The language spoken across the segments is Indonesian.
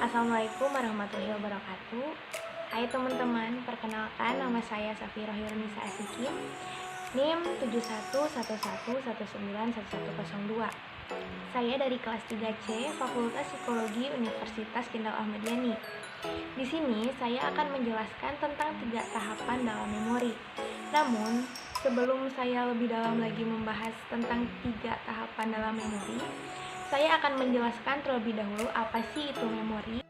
Assalamualaikum warahmatullahi wabarakatuh. Hai teman-teman, perkenalkan nama saya Safira Hirnisa Asikim, NIM 7111191102. Saya dari kelas 3C Fakultas Psikologi Universitas Jenderal Ahmad Yani. Di sini saya akan menjelaskan tentang 3 tahapan dalam memori. Namun, sebelum saya lebih dalam lagi membahas tentang 3 tahapan dalam memori, saya akan menjelaskan terlebih dahulu apa sih itu memori.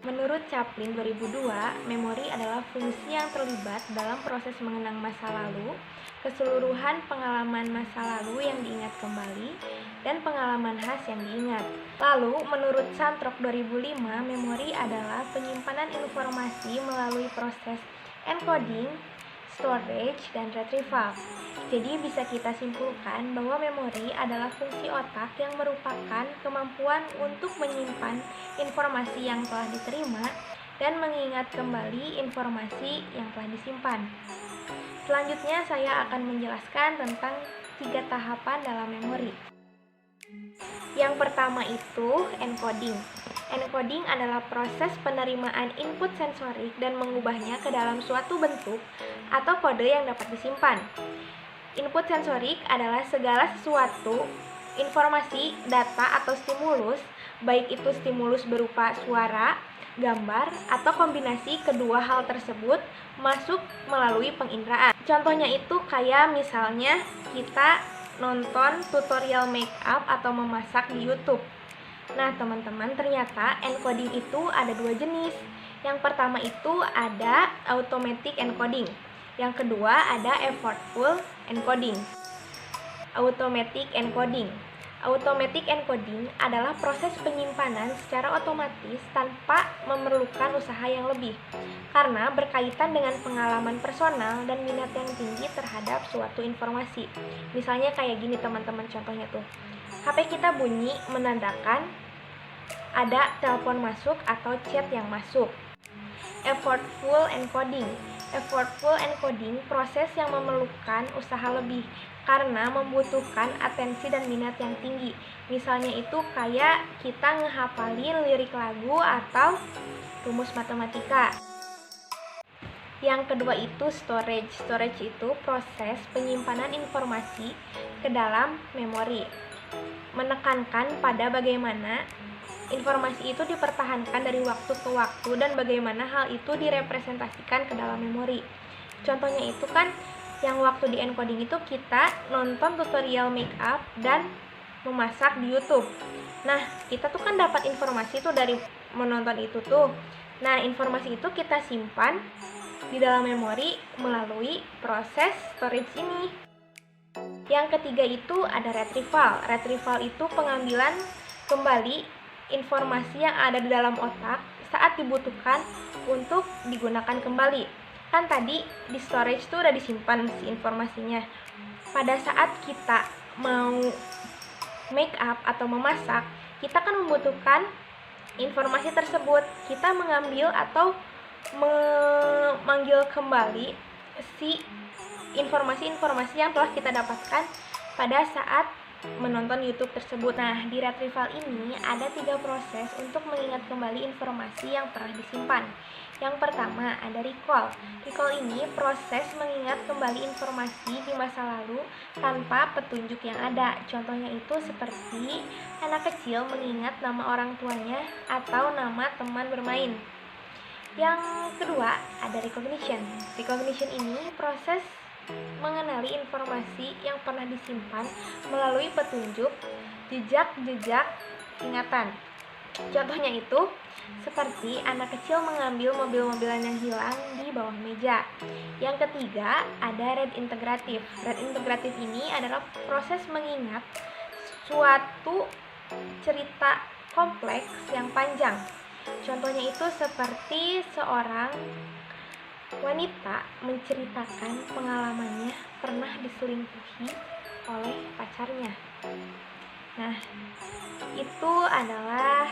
Menurut Chaplin 2002, memori adalah fungsi yang terlibat dalam proses mengenang masa lalu, keseluruhan pengalaman masa lalu yang diingat kembali, dan pengalaman khas yang diingat. Lalu, menurut Santrok 2005, memori adalah penyimpanan informasi melalui proses encoding, storage, dan retrieval. Jadi bisa kita simpulkan bahwa memori adalah fungsi otak yang merupakan kemampuan untuk menyimpan informasi yang telah diterima dan mengingat kembali informasi yang telah disimpan. Selanjutnya saya akan menjelaskan tentang 3 tahapan dalam memori. Yang pertama itu encoding. Encoding adalah proses penerimaan input sensorik dan mengubahnya ke dalam suatu bentuk atau kode yang dapat disimpan. Input sensorik adalah segala sesuatu, informasi, data, atau stimulus, baik itu stimulus berupa suara, gambar, atau kombinasi kedua hal tersebut masuk melalui penginderaan. Contohnya itu kayak misalnya kita nonton tutorial make up atau memasak di YouTube. Nah teman-teman, ternyata encoding itu ada 2 jenis. Yang pertama itu ada automatic encoding. Yang kedua ada effortful encoding. Automatic encoding. Automatic encoding adalah proses penyimpanan secara otomatis tanpa memerlukan usaha yang lebih, karena berkaitan dengan pengalaman personal dan minat yang tinggi terhadap suatu informasi. Misalnya kayak gini teman-teman, contohnya tuh, HP kita bunyi menandakan ada telepon masuk atau chat yang masuk. Effortful encoding. Effortful encoding proses yang memerlukan usaha lebih karena membutuhkan atensi dan minat yang tinggi. Misalnya itu kayak kita ngehafalin lirik lagu atau rumus matematika. Yang kedua itu storage. Storage itu proses penyimpanan informasi ke dalam memori, menekankan pada bagaimana informasi itu dipertahankan dari waktu ke waktu dan bagaimana hal itu direpresentasikan ke dalam memori. Contohnya itu kan yang waktu di encoding itu kita nonton tutorial make up dan memasak di YouTube. Nah, kita tuh kan dapat informasi tuh dari menonton itu tuh. Nah, informasi itu kita simpan di dalam memori melalui proses storage ini. Yang ketiga itu ada retrieval. Retrieval itu pengambilan kembali informasi yang ada di dalam otak saat dibutuhkan untuk digunakan kembali. Kan tadi di storage tuh udah disimpan si informasinya. Pada saat kita mau make up atau memasak, kita kan membutuhkan informasi tersebut. Kita mengambil atau memanggil kembali si informasi-informasi yang telah kita dapatkan pada saat menonton YouTube tersebut. Nah, di retrieval ini ada 3 proses untuk mengingat kembali informasi yang pernah disimpan. Yang pertama ada recall. Recall ini proses mengingat kembali informasi di masa lalu tanpa petunjuk yang ada. Contohnya itu seperti anak kecil mengingat nama orang tuanya atau nama teman bermain. Yang kedua ada recognition. Recognition ini proses mengenali informasi yang pernah disimpan melalui petunjuk jejak-jejak ingatan. Contohnya itu seperti anak kecil mengambil mobil-mobilan yang hilang di bawah meja. Yang ketiga ada redintegratif. Redintegratif ini adalah proses mengingat suatu cerita kompleks yang panjang. Contohnya itu seperti seorang wanita menceritakan pengalamannya pernah diselingkuhi oleh pacarnya. Nah, itu adalah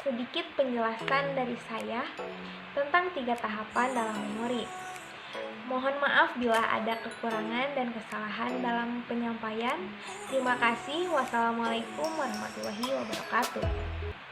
sedikit penjelasan dari saya tentang 3 tahapan dalam memori. Mohon maaf bila ada kekurangan dan kesalahan dalam penyampaian. Terima kasih. Wassalamualaikum warahmatullahi wabarakatuh.